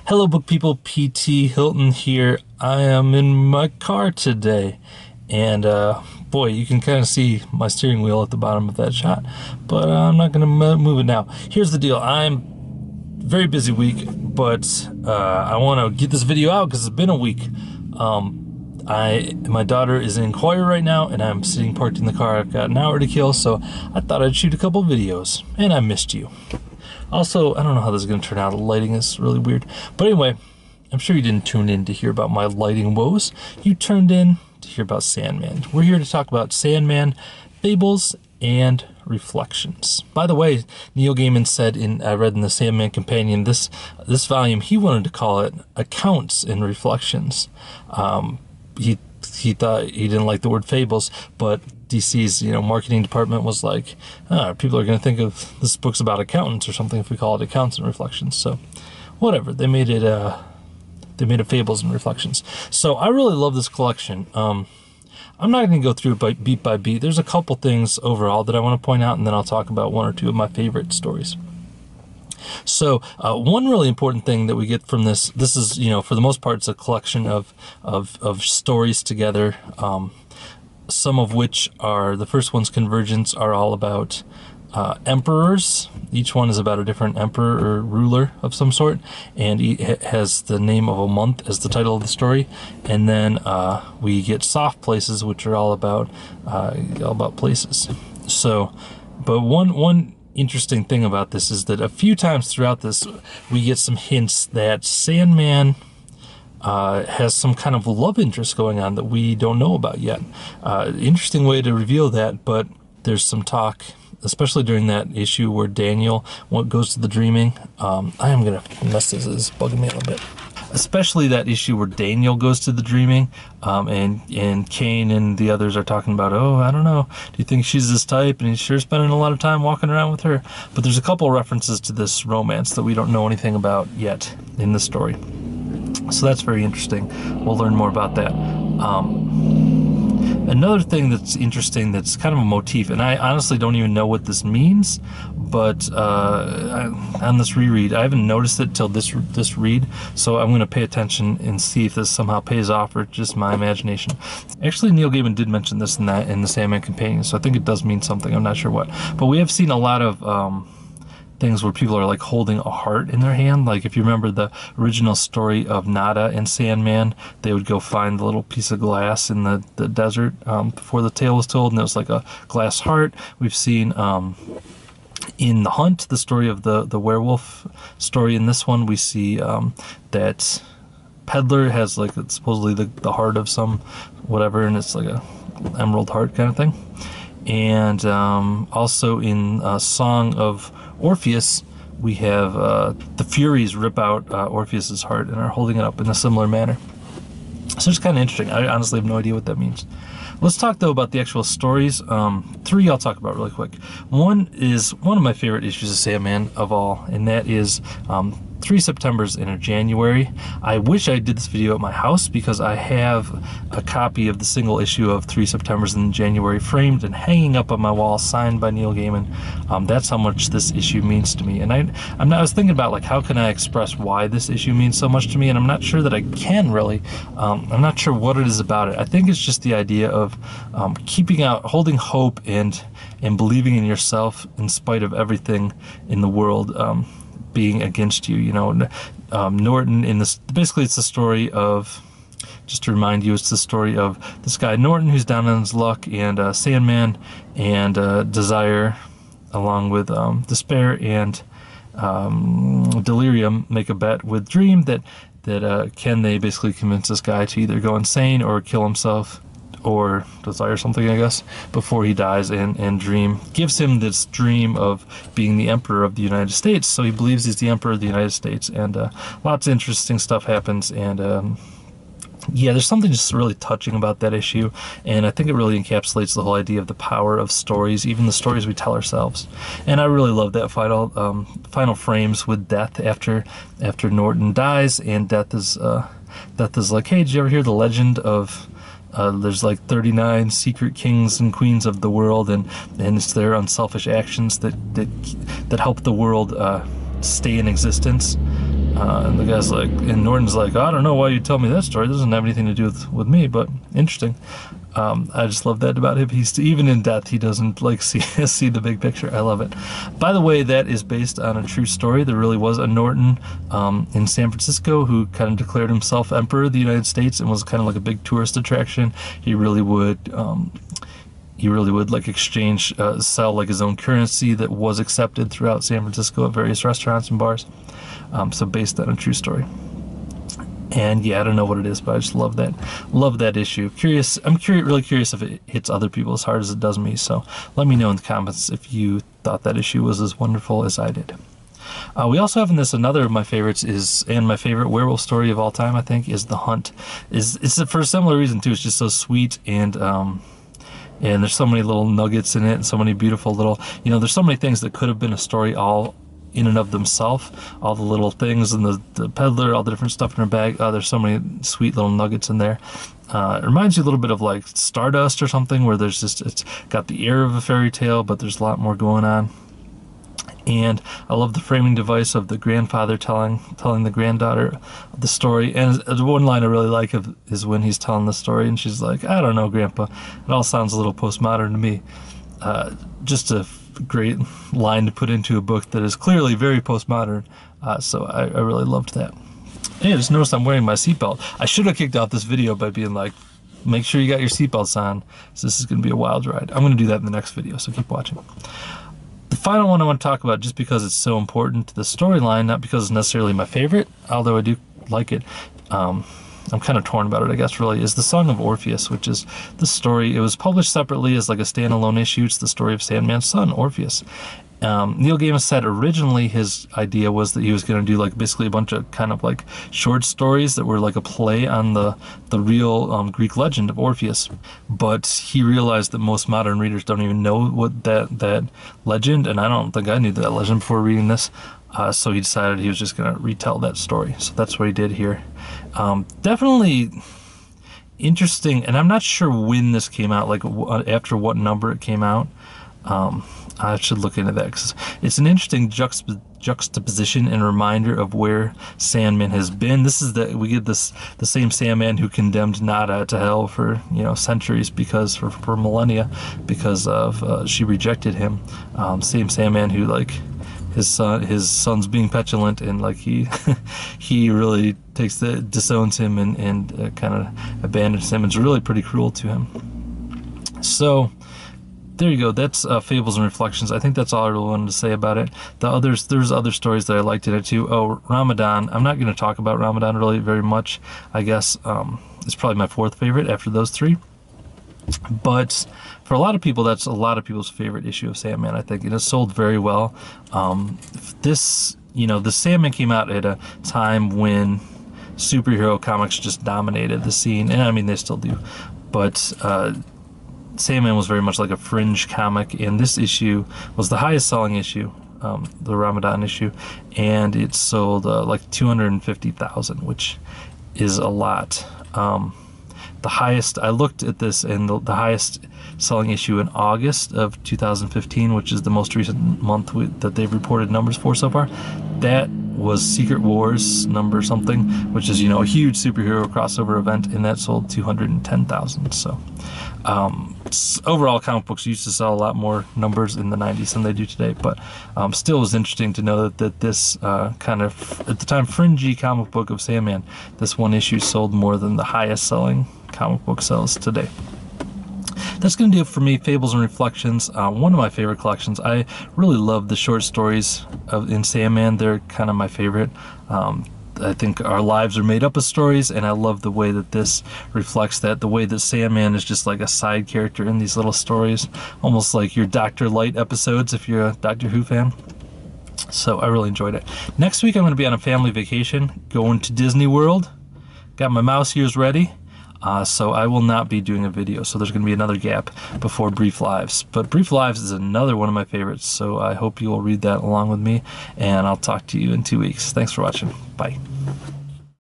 Hello, book people. PT Hilton here. I am in my car today, and boy, you can kind of see my steering wheel at the bottom of that shot, but I'm not going to move it now. Here's the deal. I'm very busy week, but I want to get this video out because it's been a week. My daughter is in choir right now, and I'm sitting parked in the car. I've got an hour to kill, so I thought I'd shoot a couple videos, and I missed you. Also, I don't know how this is going to turn out. The lighting is really weird. But anyway, I'm sure you didn't tune in to hear about my lighting woes. You tuned in to hear about Sandman. We're here to talk about Sandman, Fables, and Reflections. By the way, Neil Gaiman said I read in the Sandman Companion, this volume, he wanted to call it Accounts and Reflections. He thought he didn't like the word fables, but DC's marketing department was like, people are going to think of this book's about accountants or something if we call it Accounts and Reflections. So whatever, they made it Fables and Reflections. So I really love this collection. I'm not going to go through it beat by beat. There's a couple things overall that I want to point out, and then I'll talk about one or two of my favorite stories. So one really important thing that we get from this is, for the most part, it's a collection of stories together, some of which are, the first one's Convergence, are all about emperors. Each one is about a different emperor or ruler of some sort, and it has the name of a month as the title of the story. And then we get Soft Places, which are all about places. So, but one interesting thing about this is that a few times throughout this, we get some hints that Sandman has some kind of love interest going on that we don't know about yet. Interesting way to reveal that, but there's some talk, especially during that issue where Daniel goes to the dreaming. I am going to mess this. It's bugging me a little bit. Especially that issue where Daniel goes to the dreaming, and Kane and the others are talking about, I don't know, do you think she's this type? And he's sure spending a lot of time walking around with her. But there's a couple references to this romance that we don't know anything about yet in the story. So that's very interesting. We'll learn more about that. Another thing that's interesting, that's kind of a motif, and I honestly don't even know what this means, but on this reread, I haven't noticed it till this read, so I'm going to pay attention and see if this somehow pays off or just my imagination. Actually, Neil Gaiman did mention this in the Sandman Companion, so I think it does mean something. I'm not sure what. But we have seen a lot of things where people are like holding a heart in their hand. Like if you remember the original story of Nada and Sandman, they would go find the little piece of glass in the desert before the tale was told, and it was like a glass heart. We've seen in The Hunt, the story of the werewolf story. In this one, we see that Peddler has like supposedly the heart of some whatever, and it's like a emerald heart kind of thing. And also in Song of Orpheus, we have the Furies rip out Orpheus's heart and are holding it up in a similar manner. So it's kind of interesting. I honestly have no idea what that means. Let's talk, though, about the actual stories. Three I'll talk about really quick. One is one of my favorite issues of Sandman of all, and that is 3 Septembers in a January. I wish I did this video at my house because I have a copy of the single issue of 3 Septembers in January framed and hanging up on my wall, signed by Neil Gaiman. That's how much this issue means to me. And I was thinking about, like, how can I express why this issue means so much to me, and I'm not sure that I can really. I'm not sure what it is about it. I think it's just the idea of holding hope and believing in yourself in spite of everything in the world being against you. Norton in this, basically it's the story of, just to remind you, it's the story of this guy Norton who's down on his luck, and Sandman and Desire, along with Despair and Delirium, make a bet with Dream that can they basically convince this guy to either go insane or kill himself or desire something, I guess, before he dies. And Dream gives him this dream of being the Emperor of the United States, so he believes he's the Emperor of the United States, and lots of interesting stuff happens, and yeah, there's something just really touching about that issue, and I think it really encapsulates the whole idea of the power of stories, even the stories we tell ourselves. And I really love that final frames with Death after Norton dies, and Death is like, hey, did you ever hear the legend of there's like 39 secret kings and queens of the world, and it's their unselfish actions that help the world stay in existence. And the guy's like, and Norton's like, I don't know why you tell me that story. It doesn't have anything to do with me, but interesting. I just love that about him. He's, even in death, he doesn't like see the big picture. I love it. By the way, that is based on a true story. There really was a Norton in San Francisco who kind of declared himself emperor of the United States and was kind of like a big tourist attraction. He really would like exchange, sell like his own currency that was accepted throughout San Francisco at various restaurants and bars. So based on a true story. And yeah, I don't know what it is, but I just love that issue. I'm really curious if it hits other people as hard as it does me. So let me know in the comments if you thought that issue was as wonderful as I did. We also have in this another of my favorites and my favorite werewolf story of all time, I think, is The Hunt. It's for a similar reason too. It's just so sweet, and there's so many little nuggets in it, and so many beautiful little, there's so many things that could have been a story all in and of themselves. All the little things, and the peddler, all the different stuff in her bag. There's so many sweet little nuggets in there. It reminds you a little bit of like Stardust or something, where there's just, it's got the air of a fairy tale, but there's a lot more going on. And I love the framing device of the grandfather telling the granddaughter the story. And the one line I really like is when he's telling the story, and she's like, I don't know, Grandpa. It all sounds a little postmodern to me. Just a great line to put into a book that is clearly very postmodern. So I really loved that. Hey, I just noticed I'm wearing my seatbelt. I should have kicked off this video by being like, make sure you got your seatbelts on. So this is going to be a wild ride. I'm going to do that in the next video, so keep watching. The final one I want to talk about, just because it's so important to the storyline, not because it's necessarily my favorite, although I do like it. I'm kind of torn about it, I guess, really, is The Song of Orpheus, which is the story. It was published separately as like a standalone issue. It's the story of Sandman's son, Orpheus. Neil Gaiman said originally his idea was that he was going to do like basically a bunch of kind of like short stories that were like a play on the real Greek legend of Orpheus, but he realized that most modern readers don't even know what that legend, and I don't think I knew that legend before reading this. So he decided he was just going to retell that story. So that's what he did here. Definitely interesting, and I'm not sure when this came out, like after what number it came out. I should look into that, because it's an interesting juxtaposition and reminder of where Sandman has been. This is we get the same Sandman who condemned Nada to hell for centuries, because for millennia, because of she rejected him. Same Sandman who, like, his son's being petulant, and like he really disowns him and kind of abandons him. It's really pretty cruel to him. So there you go. That's Fables and Reflections. I think that's all I really wanted to say about it. There's other stories that I liked in it too. Oh, Ramadan. I'm not going to talk about Ramadan really very much. I guess it's probably my fourth favorite after those three. But for a lot of people, that's a lot of people's favorite issue of Sandman, I think. It has sold very well. The Sandman came out at a time when superhero comics just dominated the scene, and I mean, they still do. But Sandman was very much like a fringe comic, and this issue was the highest selling issue, the Ramadan issue, and it sold like 250,000, which is a lot. The highest, I looked at this, and the highest selling issue in August of 2015, which is the most recent month that they've reported numbers for so far, that was Secret Wars number something, which is, a huge superhero crossover event, and that sold 210,000. So overall, comic books used to sell a lot more numbers in the 90s than they do today, but still was interesting to know that this kind of, at the time, fringy comic book of Sandman, this one issue sold more than the highest selling comic book sales today. That's going to do it for me. Fables and Reflections, one of my favorite collections. I really love the short stories in Sandman. They're kind of my favorite. I think our lives are made up of stories, and I love the way that this reflects that. The way that Sandman is just like a side character in these little stories, almost like your Dr. Light episodes if you're a Doctor Who fan. So I really enjoyed it. Next week I'm going to be on a family vacation, going to Disney World. Got my mouse ears ready. So I will not be doing a video, so there's going to be another gap before Brief Lives. But Brief Lives is another one of my favorites, so I hope you will read that along with me, and I'll talk to you in 2 weeks. Thanks for watching. Bye.